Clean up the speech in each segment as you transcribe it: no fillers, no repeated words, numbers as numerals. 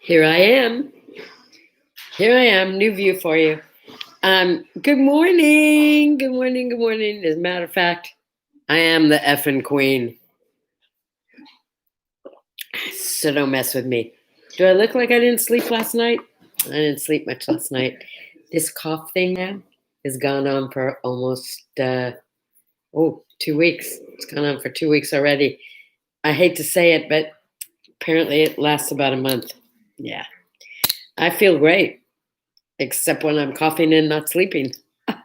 Here I am. Here I am. New view for you. Good morning. Good morning. Good morning. As a matter of fact, I am the effing queen. So don't mess with me. Do I look like I didn't sleep last night? I didn't sleep much last night. This cough thing now has gone on for almost 2 weeks. It's gone on for 2 weeks already. I hate to say it, but apparently it lasts about a month. Yeah. I feel great, except when I'm coughing and not sleeping. All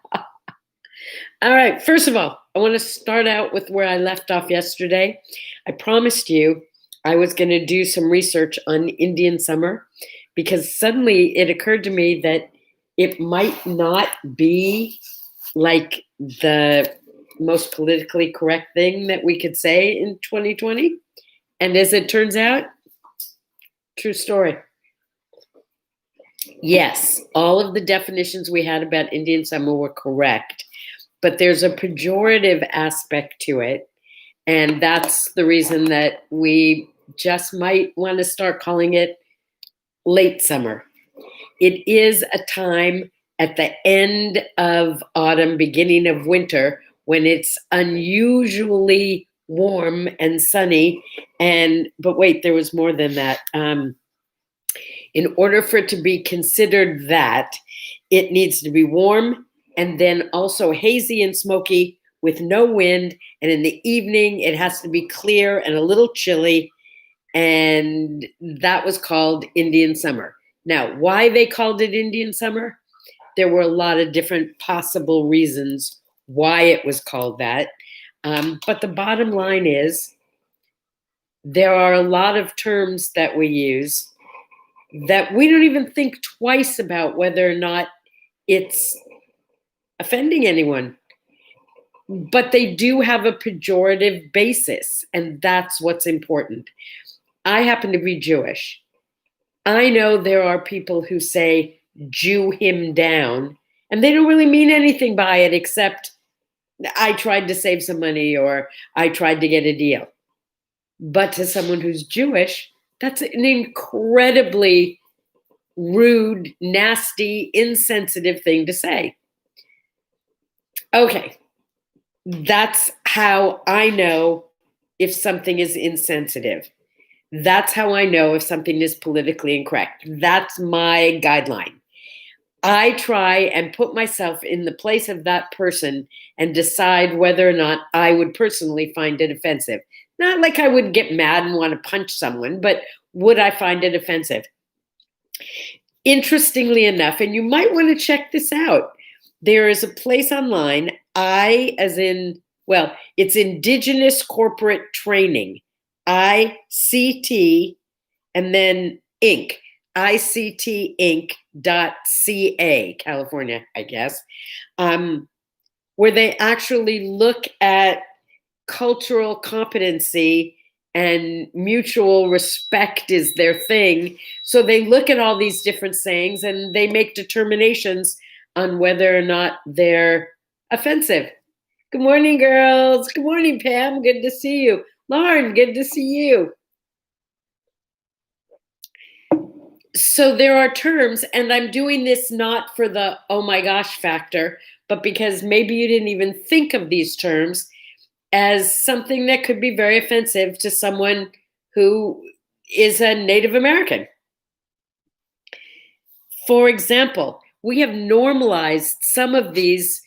right. First of all, I want to start out with where I left off yesterday. I promised you I was going to do some research on Indian summer because suddenly it occurred to me that it might not be like the most politically correct thing that we could say in 2020. And as it turns out, true story. Yes, all of the definitions we had about Indian summer were correct, but there's a pejorative aspect to it. And that's the reason that we just might want to start calling it late summer. It is a time at the end of autumn, beginning of winter, when it's unusually warm and sunny. But wait, there was more than that. In order for it to be considered that, it needs to be warm and then also hazy and smoky with no wind. And in the evening, it has to be clear and a little chilly. And that was called Indian summer. Now, why they called it Indian summer? There were a lot of different possible reasons why it was called that. But the bottom line is there are a lot of terms that we use that we don't even think twice about whether or not it's offending anyone. But they do have a pejorative basis, and that's what's important. I happen to be Jewish. I know there are people who say, Jew him down, and they don't really mean anything by it except I tried to save some money or I tried to get a deal. But to someone who's Jewish, that's an incredibly rude, nasty, insensitive thing to say. Okay, that's how I know if something is insensitive. That's how I know if something is politically incorrect. That's my guideline. I try and put myself in the place of that person and decide whether or not I would personally find it offensive. Not like I would get mad and want to punch someone, but would I find it offensive? Interestingly enough, and you might want to check this out, there is a place online, it's Indigenous Corporate Training, ICT, and then Inc., ICTinc.ca, California, I guess, where they actually look at cultural competency and mutual respect is their thing. So they look at all these different sayings and they make determinations on whether or not they're offensive. Good morning, girls. Good morning, Pam. Good to see you. Lauren, good to see you. So there are terms, and I'm doing this not for the oh my gosh factor, but because maybe you didn't even think of these terms as something that could be very offensive to someone who is a Native American. For example, we have normalized some of these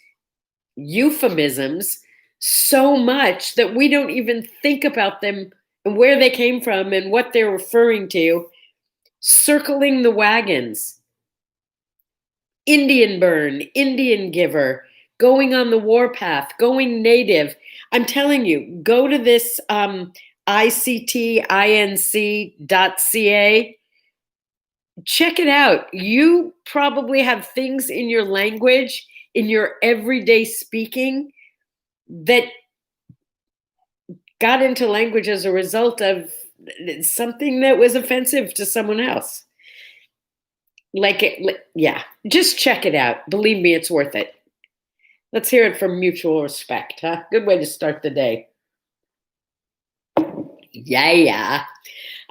euphemisms so much that we don't even think about them and where they came from and what they're referring to. Circling the wagons, Indian burn, Indian giver, going on the warpath, going native. I'm telling you, go to this ICTinc.ca. Check it out. You probably have things in your language, in your everyday speaking, that got into language as a result of something that was offensive to someone else. Just check it out. Believe me, it's worth it. Let's hear it from mutual respect, huh? Good way to start the day. Yeah.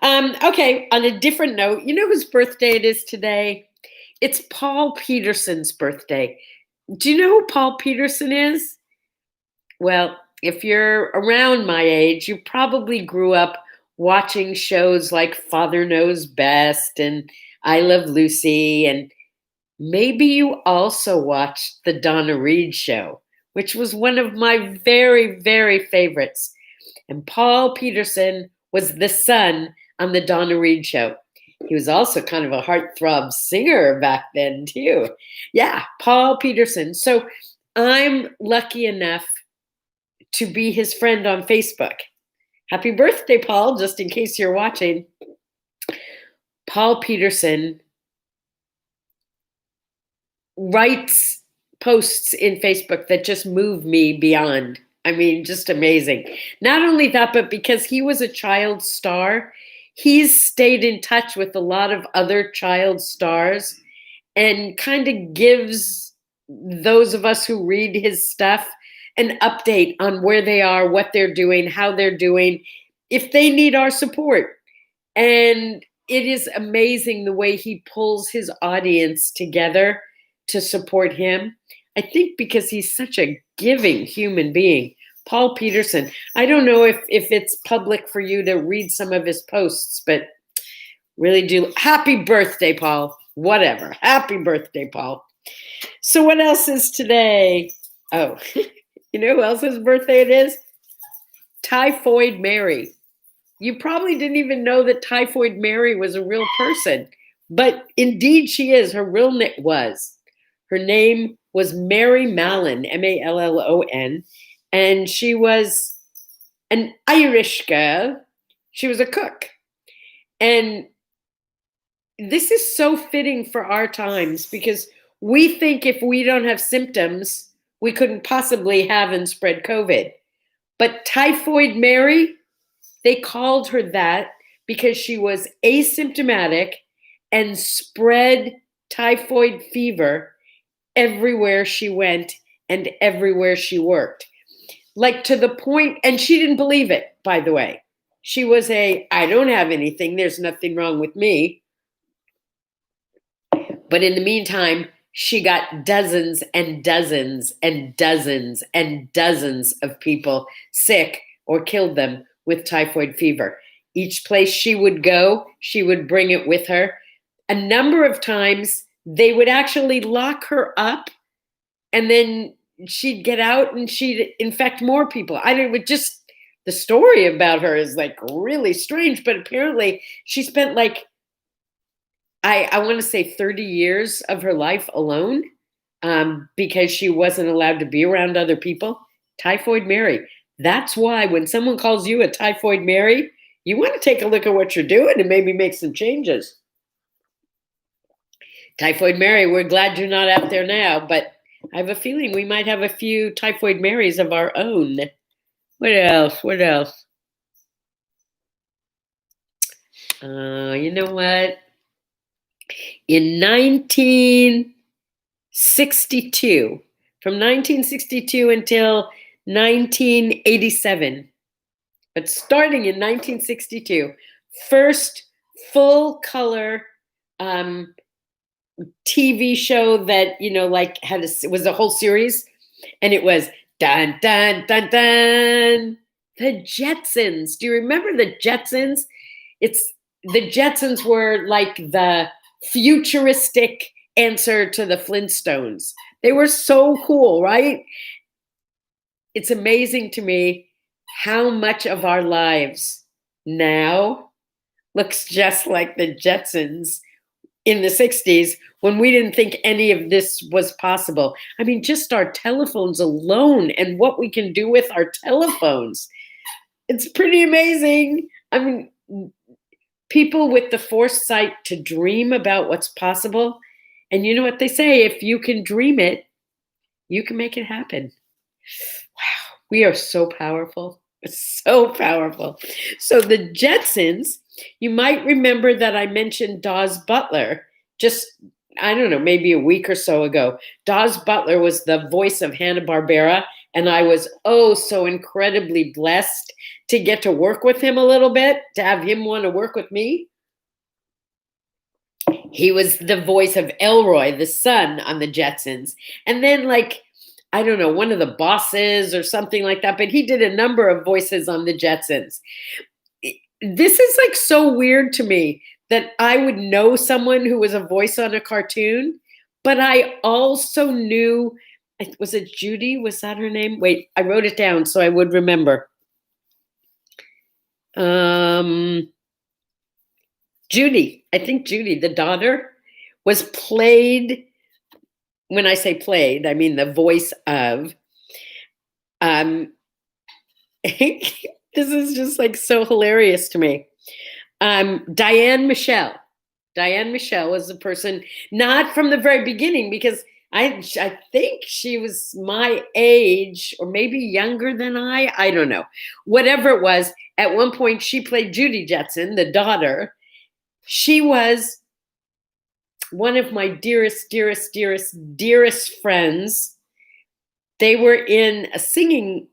Okay, on a different note, you know whose birthday it is today? It's Paul Peterson's birthday. Do you know who Paul Peterson is? Well, if you're around my age, you probably grew up watching shows like Father Knows Best and I Love Lucy, and maybe you also watched The Donna Reed Show, which was one of my very, very favorites. And Paul Peterson was the son on The Donna Reed Show. He was also kind of a heartthrob singer back then, too. Yeah, Paul Peterson. So I'm lucky enough to be his friend on Facebook. Happy birthday, Paul, just in case you're watching. Paul Peterson writes posts in Facebook that just move me beyond. I mean, just amazing. Not only that, but because he was a child star, he's stayed in touch with a lot of other child stars and kind of gives those of us who read his stuff an update on where they are, what they're doing, how they're doing, if they need our support. And it is amazing the way he pulls his audience together to support him. I think because he's such a giving human being. Paul Peterson. I don't know if it's public for you to read some of his posts, but really do. Happy birthday, Paul. Whatever. Happy birthday, Paul. So what else is today? Oh, you know who else's birthday it is? Typhoid Mary. You probably didn't even know that Typhoid Mary was a real person, but indeed she is. Her real name was. Her name was Mary Mallon, Mallon, and she was an Irish girl. She was a cook. And this is so fitting for our times because we think if we don't have symptoms, we couldn't possibly have and spread COVID. But Typhoid Mary, they called her that because she was asymptomatic and spread typhoid fever everywhere she went and everywhere she worked. Like to the point, and she didn't believe it, by the way. She was I don't have anything, there's nothing wrong with me. But in the meantime, she got dozens and dozens and dozens and dozens of people sick or killed them with typhoid fever. Each place she would go, she would bring it with her. A number of times, they would actually lock her up and then she'd get out and she'd infect more people. I don't just the story about her is like really strange, but apparently she spent like I want to say 30 years of her life alone because she wasn't allowed to be around other people. Typhoid Mary. That's why when someone calls you a Typhoid Mary, you want to take a look at what you're doing and maybe make some changes. Typhoid Mary, we're glad you're not out there now, but I have a feeling we might have a few Typhoid Marys of our own. What else? What else? You know what? In 1962, from 1962 until 1987, but starting in 1962, first full color TV show that, you know, like was a whole series, and it was dun dun dun dun the Jetsons. Do you remember the Jetsons? The Jetsons were like the futuristic answer to the Flintstones. They were so cool, right? It's amazing to me how much of our lives now looks just like the Jetsons in the 60s when we didn't think any of this was possible. I mean, just our telephones alone and what we can do with our telephones. It's pretty amazing. I mean, people with the foresight to dream about what's possible. And you know what they say, if you can dream it, you can make it happen. Wow, we are so powerful. So powerful. So the Jetsons, you might remember that I mentioned Dawes Butler just, I don't know, maybe a week or so ago. Dawes Butler was the voice of Hanna-Barbera, and I was oh so incredibly blessed to get to work with him a little bit, to have him want to work with me. He was the voice of Elroy, the son on the Jetsons. And then, like, I don't know, one of the bosses or something like that, but he did a number of voices on the Jetsons. This is like so weird to me that I would know someone who was a voice on a cartoon, but I also knew, was it Judy? Was that her name? Wait, I wrote it down so I would remember. Judy, I think Judy, the daughter, was played. When I say played, I mean the voice of. This is just like so hilarious to me. Diane Michelle. Diane Michelle was the person, not from the very beginning, because I think she was my age or maybe younger than I don't know. Whatever it was, at one point she played Judy Jetson, the daughter. She was one of my dearest, dearest, dearest, dearest friends. They were in a singing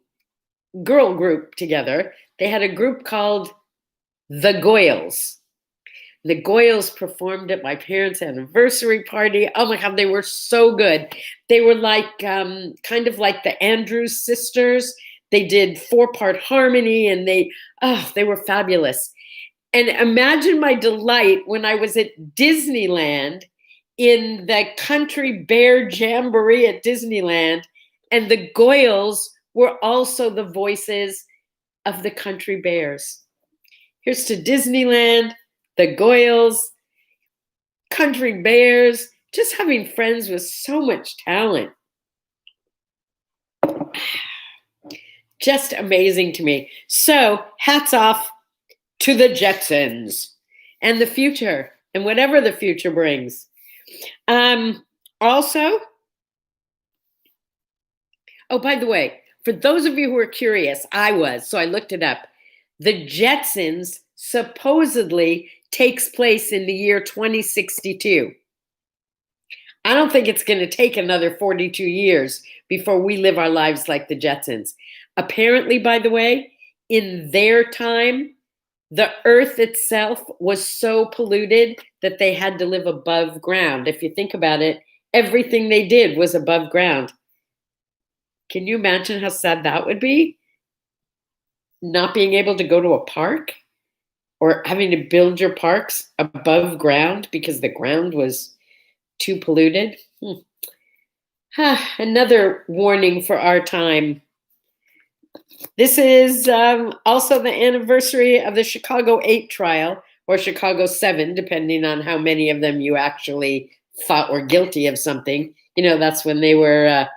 girl group together. They had a group called The Goyles. The Goyles performed at my parents' anniversary party. Oh my God, they were so good. They were like kind of like the Andrews sisters. They did 4-part harmony, and they were fabulous. And imagine my delight when I was at Disneyland in the Country Bear Jamboree at Disneyland, and the Goyles were also the voices of the Country Bears. Here's to Disneyland, the Goyles, Country Bears, just having friends with so much talent. Just amazing to me. So hats off to the Jetsons and the future, and whatever the future brings. Also, oh, by the way, for those of you who are curious, I was, so I looked it up. The Jetsons supposedly takes place in the year 2062. I don't think it's going to take another 42 years before we live our lives like the Jetsons. Apparently, by the way, in their time, the earth itself was so polluted that they had to live above ground. If you think about it, everything they did was above ground. Can you imagine how sad that would be? Not being able to go to a park, or having to build your parks above ground because the ground was too polluted. Another warning for our time. This is also the anniversary of the Chicago 8 trial, or Chicago 7, depending on how many of them you actually thought were guilty of something. You know, that's when they were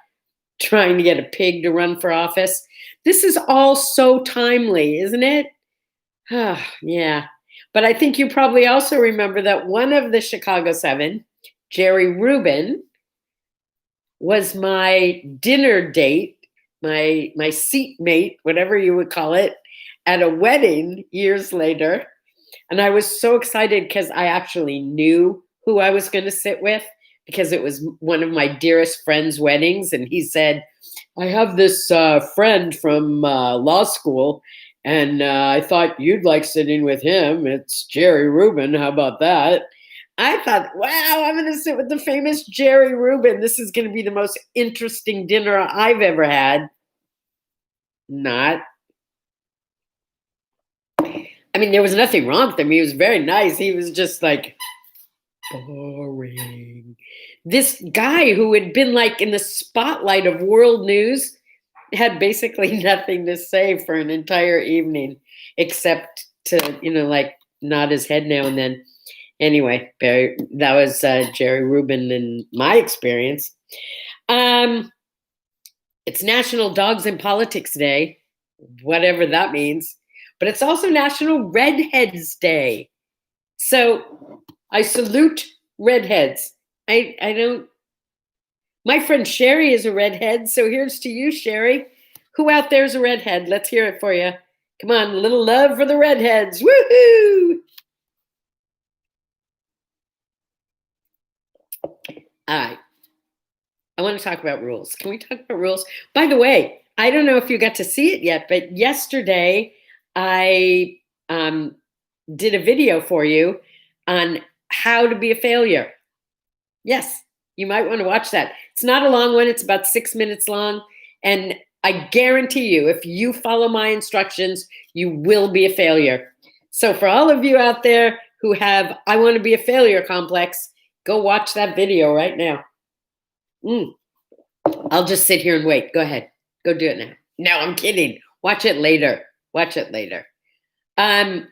trying to get a pig to run for office. This is all so timely, isn't it? Yeah. But I think you probably also remember that one of the Chicago 7, Jerry Rubin, was my dinner date, my seat mate, whatever you would call it, at a wedding years later. And I was so excited because I actually knew who I was going to sit with, because it was one of my dearest friends' weddings. And he said, I have this friend from law school, and I thought you'd like sitting with him. It's Jerry Rubin. How about that? I thought, wow, I'm going to sit with the famous Jerry Rubin. This is going to be the most interesting dinner I've ever had. Not. I mean, there was nothing wrong with him. He was very nice. He was just like boring. This guy who had been like in the spotlight of world news had basically nothing to say for an entire evening, except to, like nod his head now and then. Anyway, that was Jerry Rubin in my experience. It's National Dogs in Politics Day, whatever that means. But it's also National Redheads Day. So I salute redheads. I don't. My friend Sherry is a redhead, so here's to you, Sherry. Who out there is a redhead? Let's hear it for you. Come on, a little love for the redheads. Woohoo! All right. I want to talk about rules. Can we talk about rules? By the way, I don't know if you got to see it yet, but yesterday I did a video for you on how to be a failure. Yes, you might want to watch that. It's not a long one, it's about 6 minutes long. And I guarantee you, if you follow my instructions, you will be a failure. So, for all of you out there who have I want to be a failure complex, go watch that video right now. I'll just sit here and wait. Go ahead. Go do it now. No, I'm kidding. Watch it later. Watch it later. Pam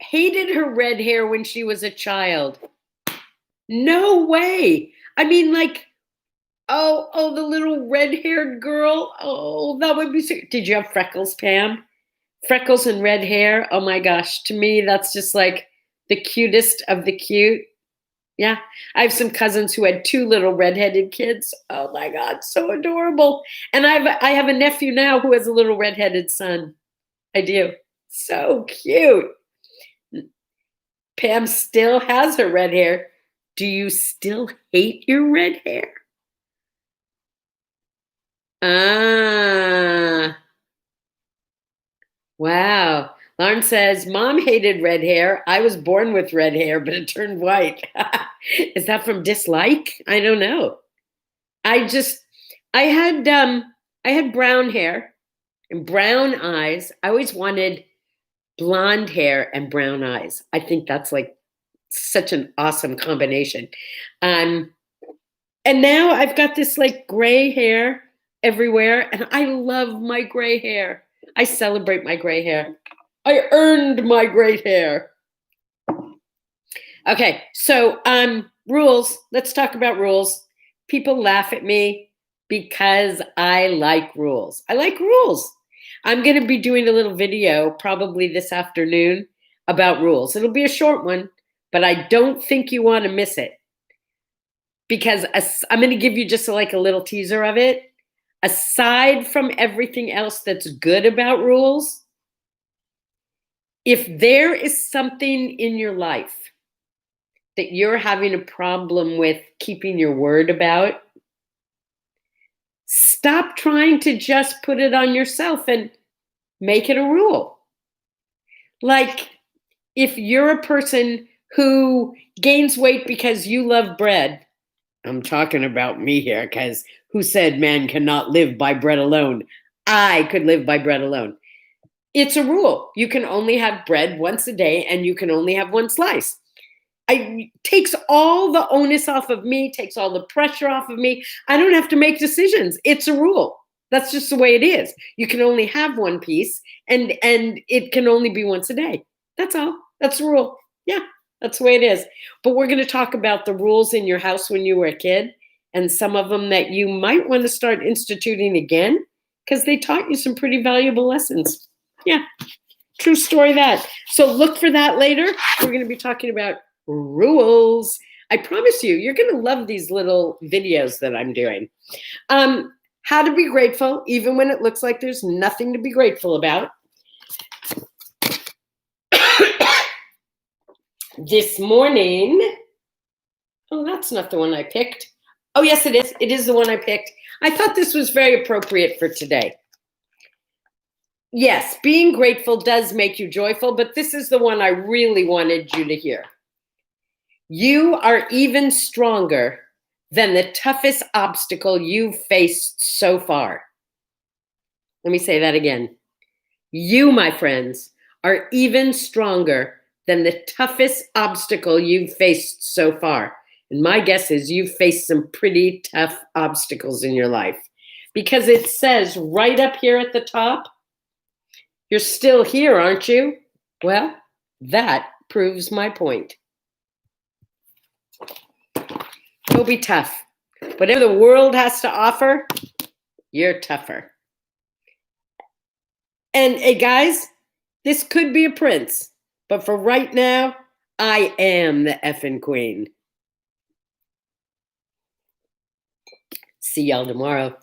hated her red hair when she was a child. No way. I mean, like, oh, the little red-haired girl. Oh, that would be so. Did you have freckles, Pam? Freckles and red hair. Oh my gosh. To me, that's just like the cutest of the cute. Yeah. I have some cousins who had 2 little redheaded kids. Oh my God, so adorable. And I have a nephew now who has a little redheaded son. I do. So cute. Pam still has her red hair. Do you still hate your red hair? Ah. Wow. Lauren says, Mom hated red hair. I was born with red hair, but it turned white. Is that from dislike? I don't know. I had brown hair and brown eyes. I always wanted blonde hair and brown eyes. I think that's like such an awesome combination. And now I've got this like gray hair everywhere, and I love my gray hair. I celebrate my gray hair. I earned my great hair. Okay, so rules. Let's talk about rules. People laugh at me because I like rules. I like rules. I'm going to be doing a little video probably this afternoon about rules. It'll be a short one, but I don't think you want to miss it, because I'm going to give you just like a little teaser of it. Aside from everything else that's good about rules, if there is something in your life that you're having a problem with keeping your word about, stop trying to just put it on yourself and make it a rule. Like, if you're a person who gains weight because you love bread, I'm talking about me here, because who said man cannot live by bread alone? I could live by bread alone. It's a rule. You can only have bread once a day, and you can only have 1 slice. It takes all the onus off of me, takes all the pressure off of me. I don't have to make decisions. It's a rule. That's just the way it is. You can only have 1 piece, and it can only be once a day. That's all. That's the rule. Yeah, that's the way it is. But we're going to talk about the rules in your house when you were a kid, and some of them that you might want to start instituting again, because they taught you some pretty valuable lessons. Yeah, true story that. So look for that later. We're going to be talking about rules. I promise you, you're going to love these little videos that I'm doing. How to be grateful, even when it looks like there's nothing to be grateful about. This morning, oh, that's not the one I picked. Oh, yes, it is. It is the one I picked. I thought this was very appropriate for today. Yes, being grateful does make you joyful, but this is the one I really wanted you to hear. You are even stronger than the toughest obstacle you've faced so far. Let me say that again. You, my friends, are even stronger than the toughest obstacle you've faced so far. And my guess is you've faced some pretty tough obstacles in your life, because it says right up here at the top, you're still here, aren't you? Well, that proves my point. Go be tough. Whatever the world has to offer, you're tougher. And hey, guys, this could be a prince, but for right now, I am the effing queen. See y'all tomorrow.